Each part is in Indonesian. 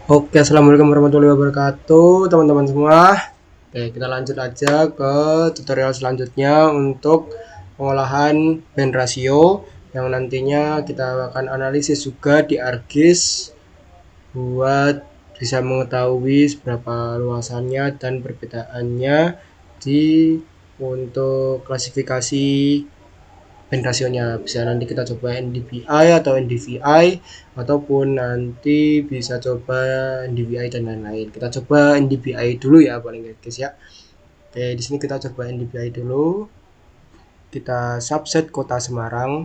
Oke, assalamualaikum warahmatullahi wabarakatuh, teman-teman semua. Oke, kita lanjut aja ke tutorial selanjutnya untuk pengolahan band rasio yang nantinya kita akan analisis juga di ArcGIS buat bisa mengetahui seberapa luasannya dan perbedaannya di untuk klasifikasi band rasionya. Bisa nanti kita coba NDVI atau NDVI ataupun nanti bisa coba NDVI dan lain-lain. Kita coba NDVI dulu ya paling guys ya. Oke, di sini kita coba NDVI dulu. Kita subset kota Semarang.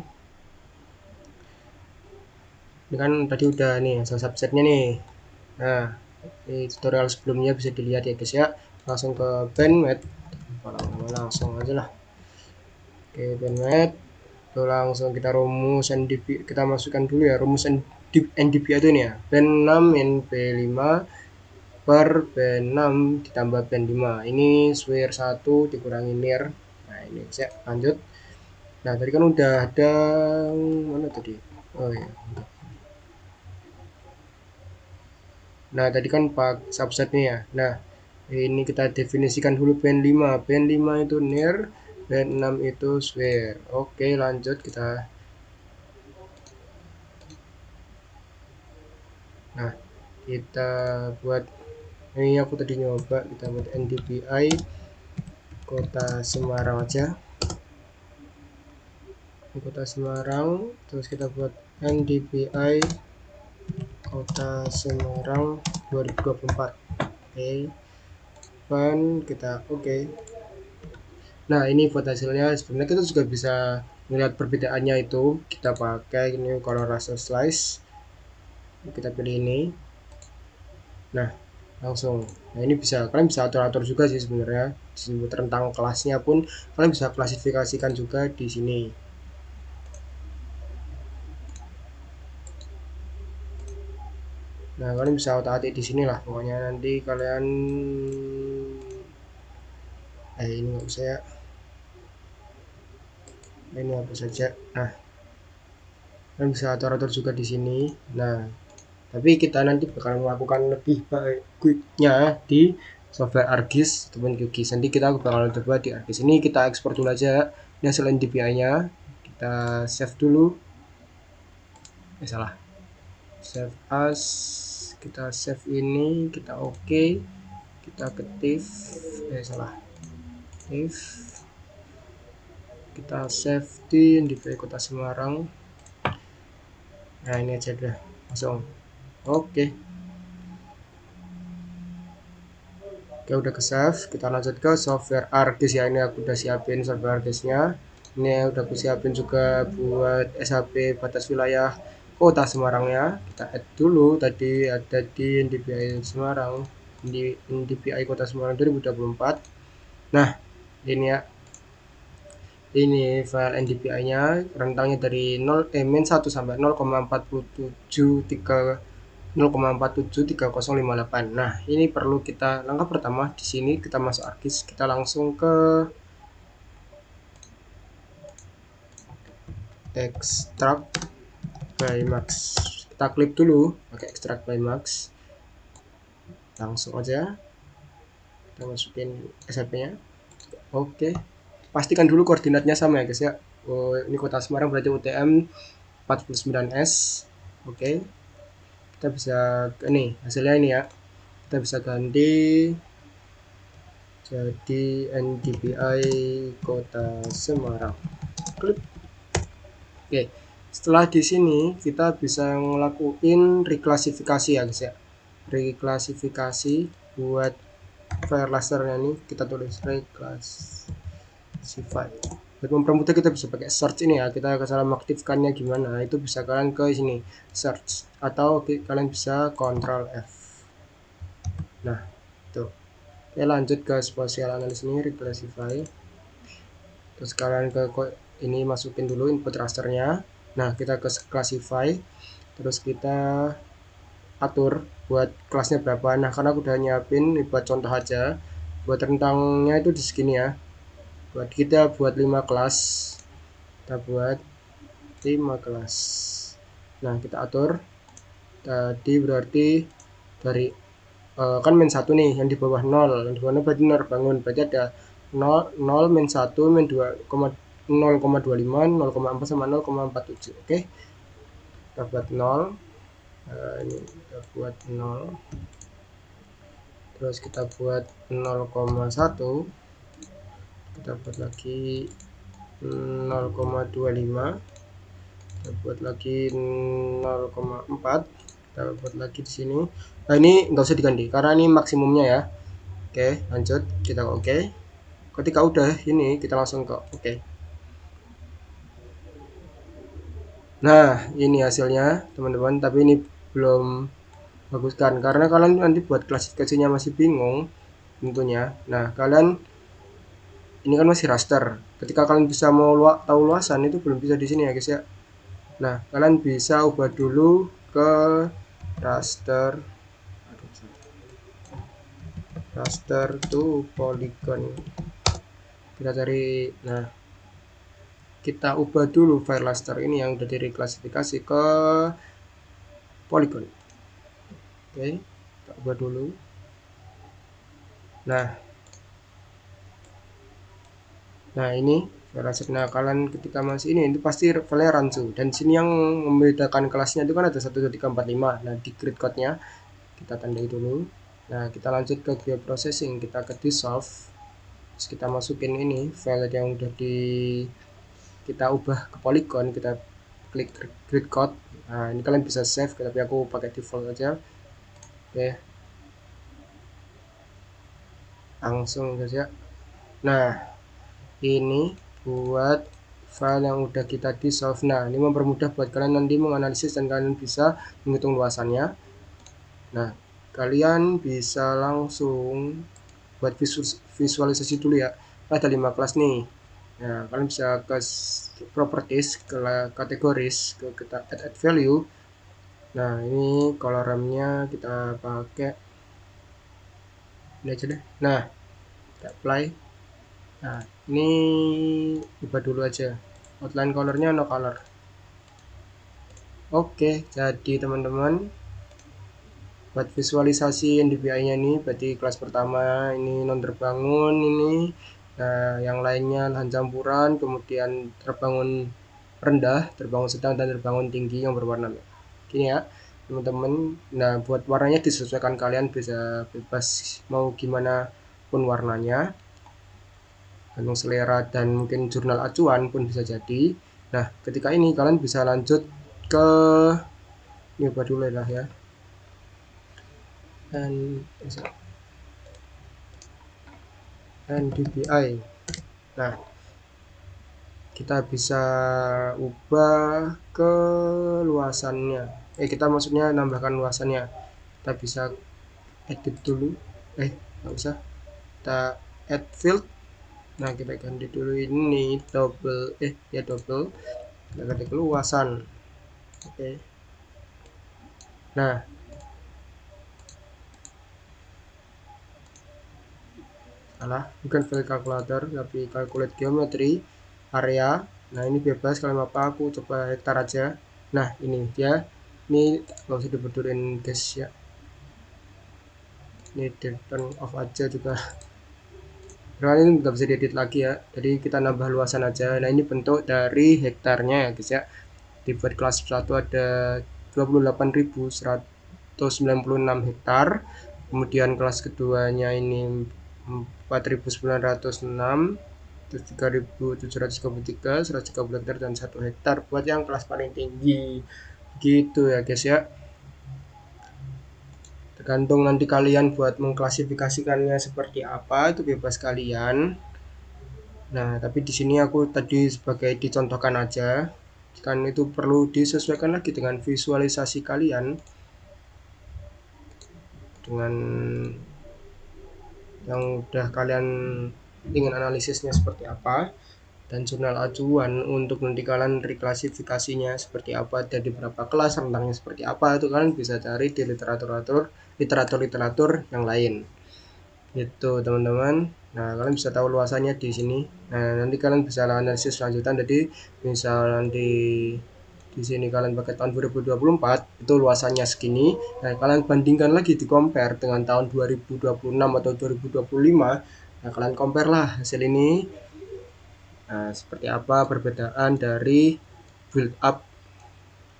Ini kan tadi udah nih hasil subsetnya nih. Nah, di tutorial sebelumnya bisa dilihat ya guys ya. Langsung ke bandmat. Langsung aja lah. Oke, bandmat. Langsung kita rumus NDP, kita masukkan dulu ya rumus NDP itu ini ya, pen 6 min P5 per pen 6 ditambah pen 5, ini square 1 dikurangi nir. Nah ini saya lanjut. Nah tadi kan udah ada mana tadi, oh ya. Nah tadi kan pak subsetnya ya. Nah ini kita definisikan dulu pen 5. Pen 5 itu nir, pen 6 itu square. Oke lanjut kita. Nah kita buat, ini aku tadi nyoba kita buat NDVI kota Semarang aja, di kota Semarang, terus kita buat NDVI kota Semarang 2024. Oke, fun kita oke. Nah ini buat hasilnya. Sebenarnya kita juga bisa melihat perbedaannya, itu kita pakai ini color raster slice, kita pilih ini. Nah langsung, nah ini bisa kalian bisa atur-atur juga sih sebenarnya. Disebut tentang kelasnya pun kalian bisa klasifikasikan juga di sini. Nah kalian bisa otak-atik di sini lah pokoknya. Nanti kalian ini nggak usah ya, ini apa saja. Nah kalian bisa atur-atur juga di sini. Nah tapi kita nanti bakal melakukan lebih baiknya di software ArcGIS ataupun QGIS. Nanti kita bakal coba di ArcGIS. Ini kita ekspor dulu aja ini hasil NDVI nya, kita save dulu. Salah, save as, kita save ini, kita oke, kita ketif, salah, if kita save di NDVI kota Semarang. Nah ini aja udah langsung oke. Oke udah ke save, kita lanjut ke software ArcGIS ya. Ini aku udah siapin software ArcGIS nya, ini udah aku siapin juga buat SHP batas wilayah kota Semarang ya. Kita add dulu, tadi ada di NDVI Semarang, di NDVI kota Semarang 2024. Nah ini ya, ini file NDVI nya rentangnya dari 1 sampai 0,473058. Nah ini perlu kita, langkah pertama di sini kita masuk ArcGIS, kita langsung ke extract by max, kita klik dulu pakai extract by max, langsung aja kita masukin SHP nya. Oke, pastikan dulu koordinatnya sama ya guys ya. Oh, ini kota Semarang berarti UTM 49S. Oke, kita bisa ini hasilnya ini ya, kita bisa ganti jadi NDVI kota Semarang. Klik. Oke, setelah di sini kita bisa ngelakuin reklasifikasi ya guys ya. Reklasifikasi buat file rasternya nih, kita tulis reclassify. Buat mempermudah kita bisa pakai search ini ya. Kita cara mengaktifkannya gimana? Itu bisa kalian ke sini search, atau kalian bisa Ctrl F. Nah, tuh. Oke, lanjut ke spatial analysis ini, reclassify. Terus kalian ke ini masukin dulu input rasternya. Nah kita ke classify, terus kita atur buat kelasnya berapa. Nah karena aku udah nyiapin ini buat contoh aja, buat rentangnya itu di segini ya, buat kita buat 5 kelas, kita buat 5 kelas. Nah kita atur tadi berarti dari kan min 1 nih, yang di bawah 0, yang di bawah 0 berarti terbangun, berarti ada 0, min 1, min 2, 0,25, 0,4 sama 0,47. Oke, kita buat 0. Ini kita buat 0, terus kita buat 0,1, kita buat lagi 0,25, kita buat lagi 0,4, kita buat lagi di sini. Nah, ini nggak usah diganti karena ini maksimumnya ya. Oke, lanjut, kita oke. Ketika udah ini kita langsung ke oke. Nah, ini hasilnya teman-teman, tapi ini belum bagus kan, karena kalian nanti buat klasifikasinya masih bingung tentunya. Nah, kalian ini kan masih raster. Ketika kalian bisa mau tahu luasan itu belum bisa di sini ya guys ya. Nah, kalian bisa ubah dulu ke raster, raster to polygon. Kita cari, nah kita ubah dulu file raster ini yang udah direklasifikasi ke polygon. Oke, kita ubah dulu. Nah ini file raster. Nah, kalian ketika masih ini itu pasti file rancu, dan sini yang membedakan kelasnya itu kan ada 1 2 3 4 5. Nah, di grid code-nya kita tandai dulu. Nah, kita lanjut ke bioprocessing, kita ke dissolve, terus kita masukin ini file yang udah kita ubah ke polygon, kita klik grid code. Nah, ini kalian bisa save, tapi aku pakai default aja. Oke, langsung guys ya. Nah, ini buat file yang udah kita dissolve. Nah, ini mempermudah buat kalian nanti menganalisis dan kalian bisa menghitung luasannya. Nah, kalian bisa langsung buat visualisasi dulu ya. Ada 5 kelas nih. Nah, kalian bisa ke properties, ke kategoris, ke kita add value. Nah, ini colornya kita pakai ini aja deh. Nah, kita apply. Nah, ini ubah dulu aja, outline colornya no color. Oke, jadi teman-teman buat visualisasi NDVI-nya ini berarti kelas pertama ini non terbangun ini. Nah, yang lainnya lahan campuran, kemudian terbangun rendah, terbangun sedang, dan terbangun tinggi yang berwarna merah. Gini ya teman-teman. Nah, buat warnanya disesuaikan, kalian bisa bebas mau gimana pun warnanya, gantung selera dan mungkin jurnal acuan pun bisa jadi. Nah, ketika ini kalian bisa lanjut ke nyoba dulu lah ya, NDVI. Nah, kita bisa ubah ke luasannya. Kita maksudnya nambahkan luasannya. Kita bisa edit dulu. Nggak usah. Kita add field. Nah, kita ganti dulu ini double. Double. Kita ganti ke luasan. Oke. Nah, salah, bukan file calculator tapi calculate geometry area. Nah, ini bebas, kalian apa aku coba hektar aja. Nah, ini dia, ini nggak usah dibeturin guys ya, ini turn off aja juga karena ini nggak bisa diedit lagi ya, jadi kita nambah luasan aja. Nah, ini bentuk dari hektarnya ya guys ya. Di buat kelas 1 ada 28.196 hektar, kemudian kelas keduanya ini 4.906, terus 3.733, 130 hektar, dan 1 hektar buat yang kelas paling tinggi gitu ya guys ya. Tergantung nanti kalian buat mengklasifikasikannya seperti apa, itu bebas kalian. Nah, tapi di sini aku tadi sebagai dicontohkan aja, kan itu perlu disesuaikan lagi dengan visualisasi kalian, dengan yang udah kalian ingin analisisnya seperti apa, dan jurnal acuan untuk nanti kalian reklasifikasinya seperti apa, dari berapa kelas, rentangnya seperti apa, itu kalian bisa cari di literatur yang lain gitu teman-teman. Nah, kalian bisa tahu luasannya di sini. Nah, nanti kalian bisa analisis lanjutan, jadi misal nanti di sini kalian pakai tahun 2024 itu luasannya segini. Nah, kalian bandingkan lagi di compare dengan tahun 2026 atau 2025. Nah, kalian compare lah hasil ini. Nah, seperti apa perbedaan dari build up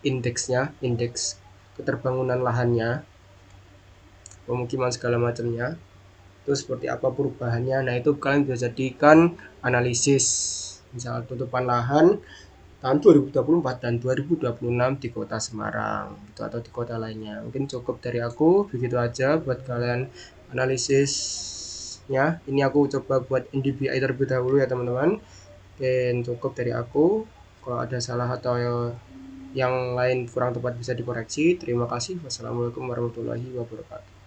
indeksnya, indeks keterbangunan lahannya, pemukiman segala macamnya. Itu seperti apa perubahannya. Nah, itu kalian bisa jadikan analisis misal tutupan lahan tahun 2024 dan 2026 di kota Semarang gitu, atau di kota lainnya. Mungkin cukup dari aku begitu aja buat kalian analisisnya. Ini aku coba buat NDVI terlebih dahulu ya teman-teman. Mungkin cukup dari aku. Kalau ada salah atau yang lain kurang tepat bisa dikoreksi. Terima kasih. Wassalamualaikum warahmatullahi wabarakatuh.